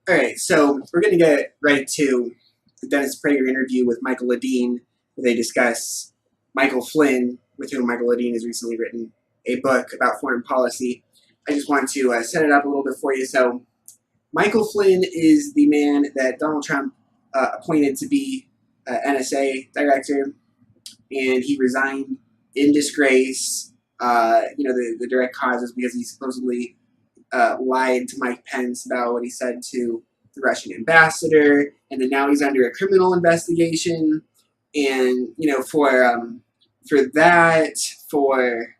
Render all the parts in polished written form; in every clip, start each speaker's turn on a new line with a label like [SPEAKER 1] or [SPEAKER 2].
[SPEAKER 1] All right, so we're going to get right to the Dennis Prager interview with Michael Ledeen, where they discuss Michael Flynn, with whom Michael Ledeen has recently written a book about foreign policy. I just want to set it up a little bit for you. So, Michael Flynn is the man that Donald Trump appointed to be NSA director, and he resigned in disgrace. The direct cause is because he supposedly lied to Mike Pence about what he said to the Russian ambassador, and then now he's under a criminal investigation. And for that, for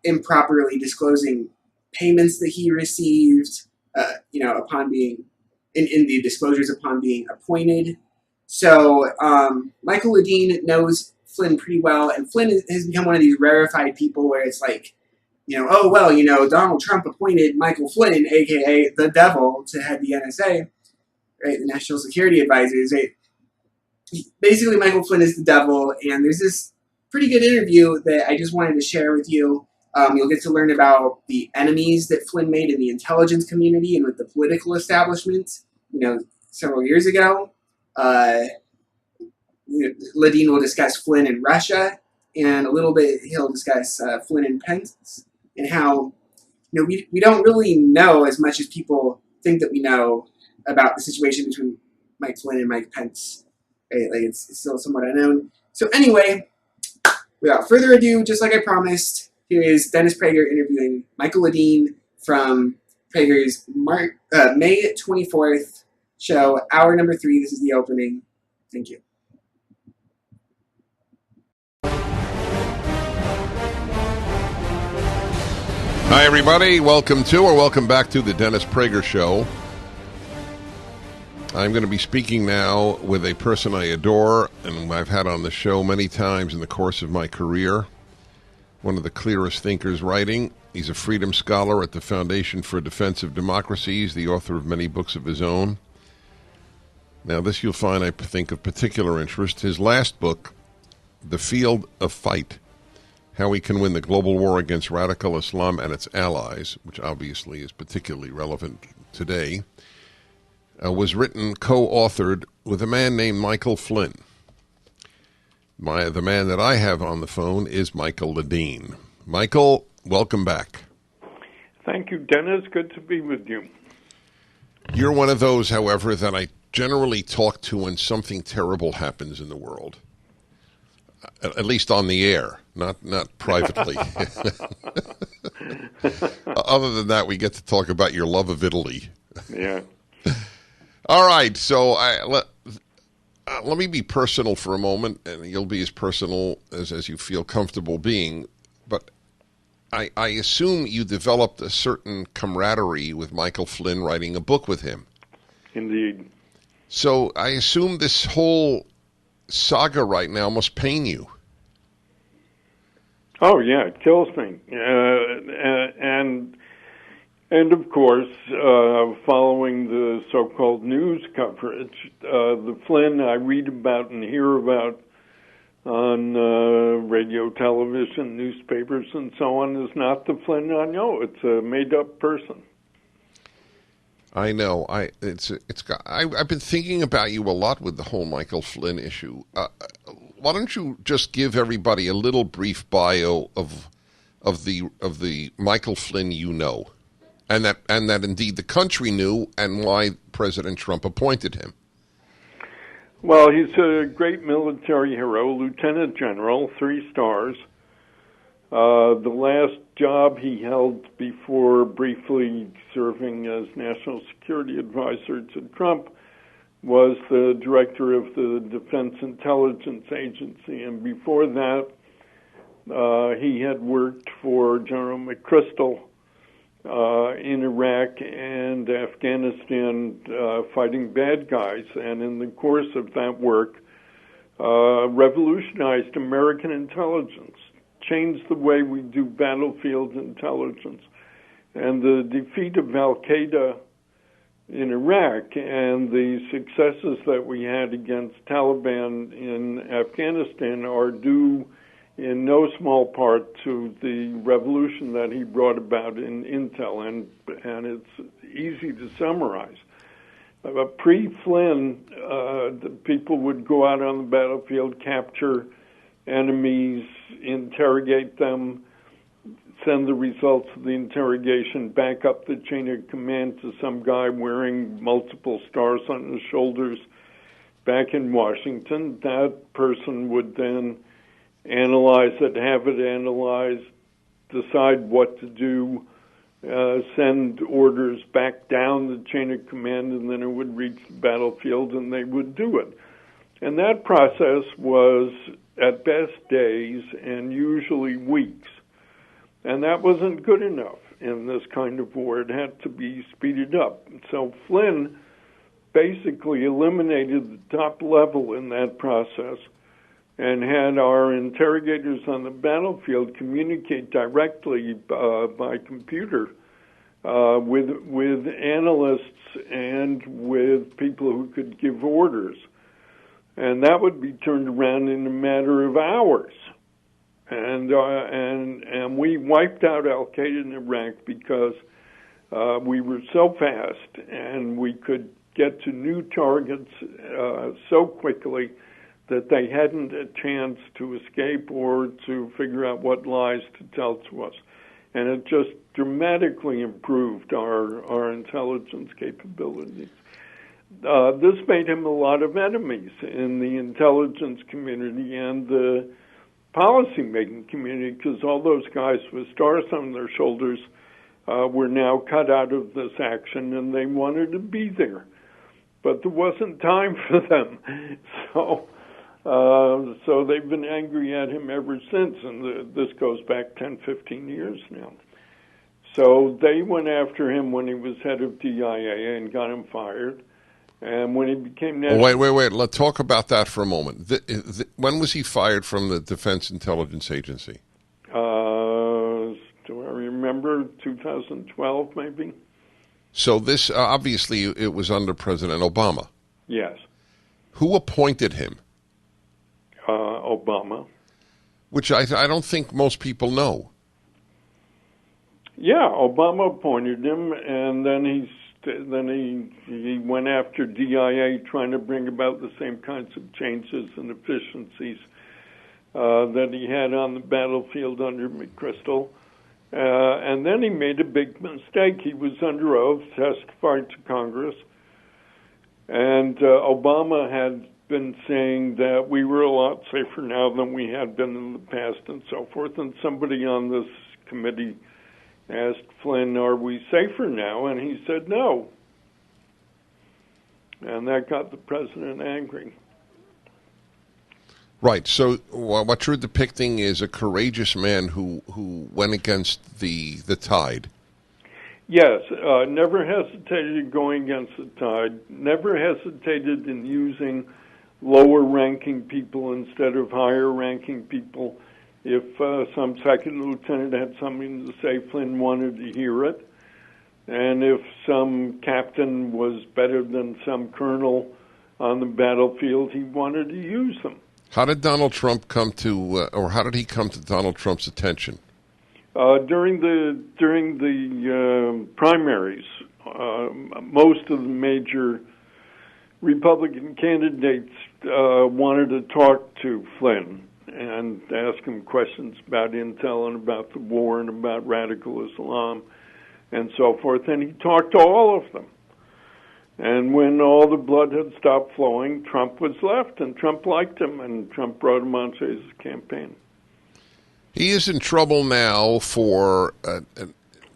[SPEAKER 1] improperly disclosing payments that he received, upon being in the disclosures upon being appointed. So Michael Ledeen knows Flynn pretty well, and Flynn has become one of these rarefied people where it's like, Donald Trump appointed Michael Flynn, a.k.a. the devil, to head the NSA, right, the National Security Advisors. Right? Basically, Michael Flynn is the devil, and there's this pretty good interview that I just wanted to share with you. You'll get to learn about the enemies that Flynn made in the intelligence community and with the political establishment, several years ago. Ledeen will discuss Flynn and Russia, and a little bit he'll discuss Flynn and Pence, and how we don't really know as much as people think that we know about the situation between Mike Flynn and Mike Pence. Right? Like it's still somewhat unknown. So anyway, without further ado, just like I promised, here is Dennis Prager interviewing Michael Ledeen from Prager's May 24th show, hour number 3. This is the opening. Thank you.
[SPEAKER 2] Hi, everybody. Welcome back to the Dennis Prager Show. I'm going to be speaking now with a person I adore and I've had on the show many times in the course of my career. One of the clearest thinkers writing. He's a freedom scholar at the Foundation for Defense of Democracies, the author of many books of his own. Now, this you'll find, I think, of particular interest. His last book, The Field of Fight, How We Can Win the Global War Against Radical Islam and Its Allies, which obviously is particularly relevant today, was written, co-authored with a man named Michael Flynn. The man that I have on the phone is Michael Ledeen. Michael, welcome back.
[SPEAKER 3] Thank you, Dennis. Good to be with you.
[SPEAKER 2] You're one of those, however, that I generally talk to when something terrible happens in the world. At least on the air, not privately. Other than that, we get to talk about your love of Italy.
[SPEAKER 3] Yeah.
[SPEAKER 2] All right, so let me be personal for a moment, and you'll be as personal as you feel comfortable being. But I assume you developed a certain camaraderie with Michael Flynn writing a book with him.
[SPEAKER 3] Indeed.
[SPEAKER 2] So I assume this whole saga right now must pain you.
[SPEAKER 3] Oh yeah, it kills me. And of course, following the so-called news coverage, the Flynn I read about and hear about on radio, television, newspapers, and so on is not the Flynn I know. It's a made-up person.
[SPEAKER 2] I know. I've been thinking about you a lot with the whole Michael Flynn issue. Why don't you just give everybody a little brief bio of the Michael Flynn you know, and that indeed the country knew, and why President Trump appointed him?
[SPEAKER 3] Well, he's a great military hero, Lieutenant General, 3 stars. The last job he held before briefly serving as National Security Advisor to Trump was the director of the Defense Intelligence Agency. And before that, he had worked for General McChrystal in Iraq and Afghanistan fighting bad guys. And in the course of that work, revolutionized American intelligence, changed the way we do battlefield intelligence. And the defeat of al-Qaeda in Iraq and the successes that we had against Taliban in Afghanistan are due in no small part to the revolution that he brought about in intel, and it's easy to summarize. Pre-Flynn, the people would go out on the battlefield, capture enemies, interrogate them, send the results of the interrogation back up the chain of command to some guy wearing multiple stars on his shoulders back in Washington. That person would then analyze it, have it analyzed, decide what to do, send orders back down the chain of command, and then it would reach the battlefield and they would do it. And that process was at best days and usually weeks. And that wasn't good enough in this kind of war. It had to be speeded up. So Flynn basically eliminated the top level in that process and had our interrogators on the battlefield communicate directly by computer with analysts and with people who could give orders. And that would be turned around in a matter of hours. And we wiped out Al-Qaeda in Iraq because we were so fast and we could get to new targets so quickly that they hadn't a chance to escape or to figure out what lies to tell to us. And it just dramatically improved our intelligence capabilities. This made him a lot of enemies in the intelligence community and the policy-making community, because all those guys with stars on their shoulders were now cut out of this action, and they wanted to be there. But there wasn't time for them. So they've been angry at him ever since, and this goes back 10, 15 years now. So they went after him when he was head of DIA and got him fired. And when he became national...
[SPEAKER 2] Wait. Let's talk about that for a moment. When was he fired from the Defense Intelligence Agency?
[SPEAKER 3] Do I remember? 2012, maybe?
[SPEAKER 2] So this, obviously, it was under President Obama.
[SPEAKER 3] Yes.
[SPEAKER 2] Who appointed him?
[SPEAKER 3] Obama.
[SPEAKER 2] Which I don't think most people know.
[SPEAKER 3] Yeah, Obama appointed him, and then he went after DIA, trying to bring about the same kinds of changes and efficiencies that he had on the battlefield under McChrystal. And then he made a big mistake. He was under oath, testified to Congress, and Obama had been saying that we were a lot safer now than we had been in the past and so forth. And somebody on this committee asked Flynn, are we safer now? And he said no. And that got the president angry.
[SPEAKER 2] Right. So what you're depicting is a courageous man who went against the tide.
[SPEAKER 3] Yes. Never hesitated in going against the tide. Never hesitated in using lower-ranking people instead of higher-ranking people. If some second lieutenant had something to say, Flynn wanted to hear it. And if some captain was better than some colonel on the battlefield, he wanted to use them.
[SPEAKER 2] How did Donald Trump come to, or how did he come to Donald Trump's attention?
[SPEAKER 3] During the primaries, most of the major Republican candidates wanted to talk to Flynn and ask him questions about intel and about the war and about radical Islam and so forth. And he talked to all of them. And when all the blood had stopped flowing, Trump was left, and Trump liked him, and Trump brought him onto his campaign.
[SPEAKER 2] He is in trouble now for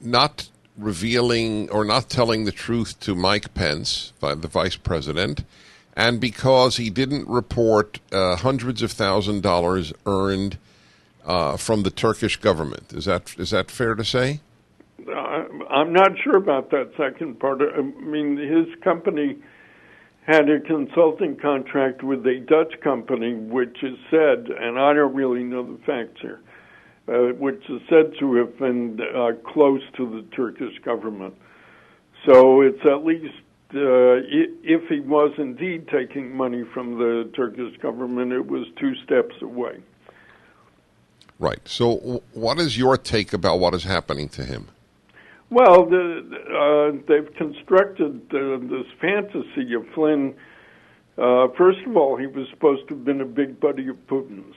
[SPEAKER 2] not revealing or not telling the truth to Mike Pence, the vice president, and because he didn't report hundreds of $1,000s earned from the Turkish government. Is that fair to say?
[SPEAKER 3] I'm not sure about that second part. I mean, his company had a consulting contract with a Dutch company, which is said, and I don't really know the facts here, which is said to have been close to the Turkish government. So it's at least, if he was indeed taking money from the Turkish government, it was 2 steps away.
[SPEAKER 2] Right. So what is your take about what is happening to him?
[SPEAKER 3] Well, they've constructed this fantasy of Flynn. First of all, he was supposed to have been a big buddy of Putin's.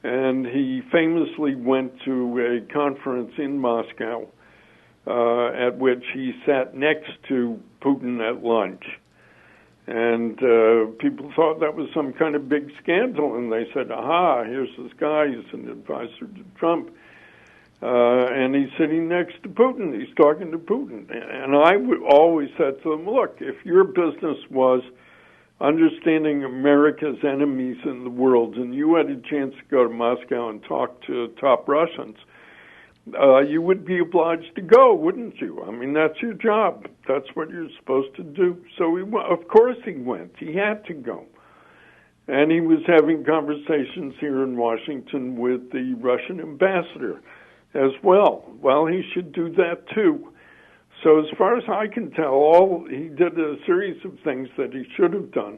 [SPEAKER 3] And he famously went to a conference in Moscow at which he sat next to Putin at lunch. And people thought that was some kind of big scandal, and they said, aha, here's this guy, he's an advisor to Trump, and he's sitting next to Putin, he's talking to Putin. And I always said to them, look, if your business was understanding America's enemies in the world, and you had a chance to go to Moscow and talk to top Russians, you would be obliged to go, wouldn't you? I mean, that's your job. That's what you're supposed to do. So, of course he went. He had to go. And he was having conversations here in Washington with the Russian ambassador as well. Well, he should do that, too. So as far as I can tell, he did a series of things that he should have done.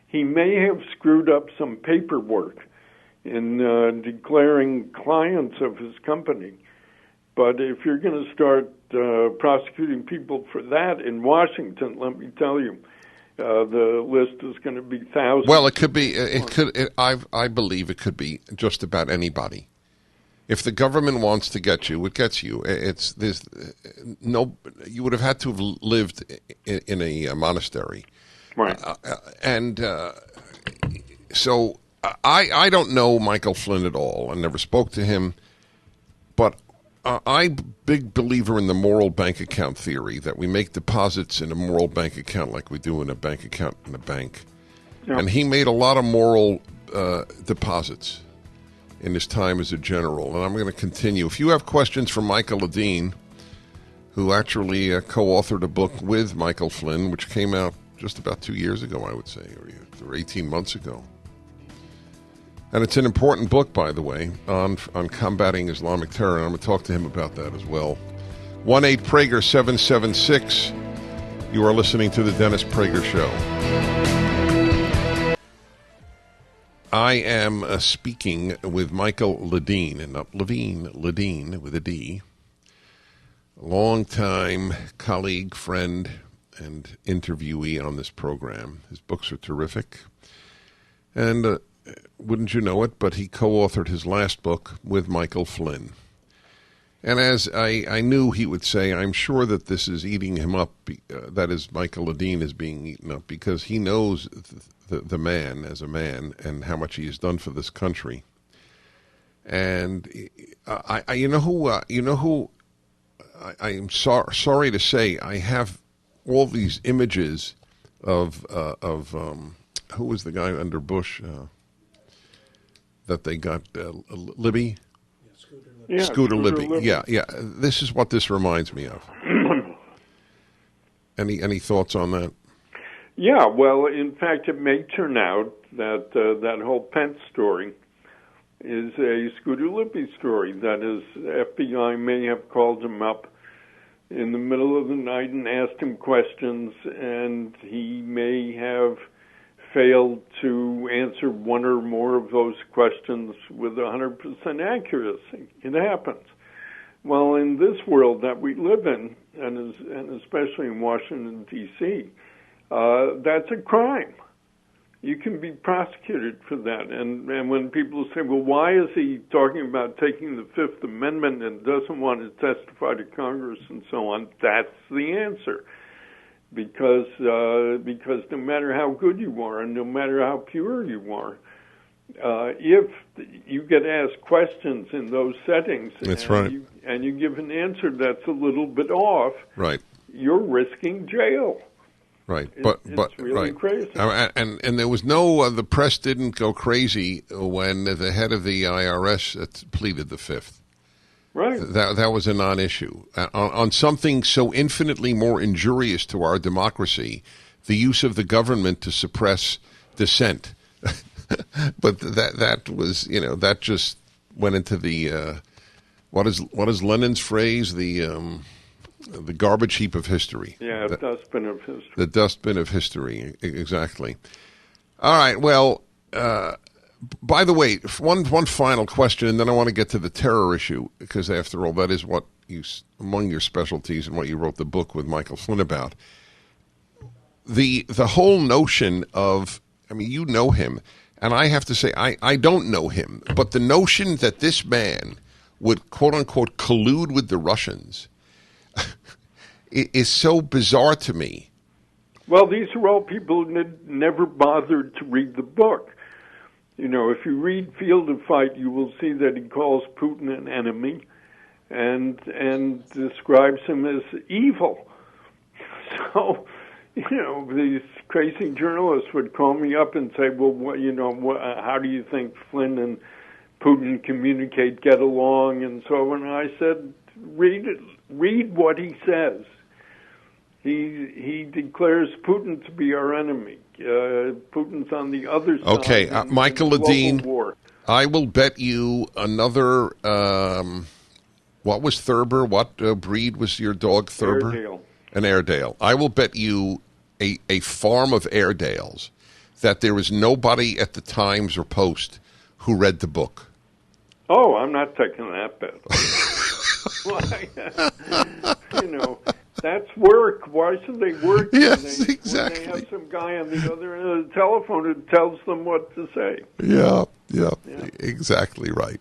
[SPEAKER 3] He may have screwed up some paperwork in declaring clients of his company. But if you're going to start prosecuting people for that in Washington, let me tell you, the list is going to be thousands.
[SPEAKER 2] Well, it could be. I believe it could be just about anybody. If the government wants to get you, it gets you. You would have had to have lived in a monastery,
[SPEAKER 3] right?
[SPEAKER 2] So I don't know Michael Flynn at all. I never spoke to him, but I'm a big believer in the moral bank account theory, that we make deposits in a moral bank account like we do in a bank account in a bank. Yep. And he made a lot of moral deposits in his time as a general. And I'm going to continue. If you have questions for Michael Ledeen, who actually co-authored a book with Michael Flynn, which came out just about 2 years ago, I would say, or 18 months ago. And it's an important book, by the way, on combating Islamic terror. And I'm going to talk to him about that as well. 1-8-Prager-776. You are listening to The Dennis Prager Show. I am speaking with Michael Ledeen, and not Levine, Ledeen with a D. A longtime colleague, friend, and interviewee on this program. His books are terrific. And wouldn't you know it, but he co-authored his last book with Michael Flynn. And as I knew he would say, I'm sure that this is eating him up, that is, Michael Ledeen is being eaten up, because he knows the man as a man and how much he has done for this country. And I'm sorry to say, I have all these images of who was the guy under Bush that they got, Libby?
[SPEAKER 3] Yeah,
[SPEAKER 2] Scooter Libby. Yeah. This is what this reminds me of. Any thoughts on that?
[SPEAKER 3] Yeah, well, in fact, it may turn out that that whole Pence story is a Scooter Libby story. That is, FBI may have called him up in the middle of the night and asked him questions, and he may have failed to answer one or more of those questions with 100% accuracy. It happens. Well, in this world that we live in, and especially in Washington, D.C., that's a crime. You can be prosecuted for that. And when people say, well, why is he talking about taking the Fifth Amendment and doesn't want to testify to Congress and so on, that's the answer. Because no matter how good you are and no matter how pure you are, if you get asked questions in those settings,
[SPEAKER 2] that's right,
[SPEAKER 3] and you give an answer that's a little bit off,
[SPEAKER 2] right,
[SPEAKER 3] you're risking jail.
[SPEAKER 2] Right,
[SPEAKER 3] it's really crazy.
[SPEAKER 2] And there was no the press didn't go crazy when the head of the IRS pleaded the Fifth.
[SPEAKER 3] Right.
[SPEAKER 2] That was a non-issue. On something so infinitely more injurious to our democracy, the use of the government to suppress dissent. But that was, that just went into the what is Lenin's phrase, the garbage heap of history.
[SPEAKER 3] Yeah, dustbin of history.
[SPEAKER 2] The dustbin of history, exactly. All right, well, by the way, one final question, and then I want to get to the terror issue, because after all, that is what among your specialties and what you wrote the book with Michael Flynn about. The whole notion of, I mean, you know him, and I have to say, I don't know him, but the notion that this man would, quote unquote, collude with the Russians is so bizarre to me.
[SPEAKER 3] Well, these are all people who never bothered to read the book. You know, if you read Field of Fight, you will see that he calls Putin an enemy and describes him as evil. So, you know, these crazy journalists would call me up and say, well, how do you think Flynn and Putin communicate, get along, and so on? And I said, read what he says. He declares Putin to be our enemy. Putin's on the other side.
[SPEAKER 2] Okay, Michael Ledeen,
[SPEAKER 3] war.
[SPEAKER 2] I will bet you another, what was Thurber? What breed was your dog, Thurber?
[SPEAKER 3] Airedale.
[SPEAKER 2] An Airedale. I will bet you a farm of Airedales that there was nobody at the Times or Post who read the book.
[SPEAKER 3] Oh, I'm not taking that bet. You know, that's work. Why should they work?
[SPEAKER 2] Yes, exactly.
[SPEAKER 3] When they have some guy on the other end of the telephone who tells them what to say.
[SPEAKER 2] Yeah, exactly right.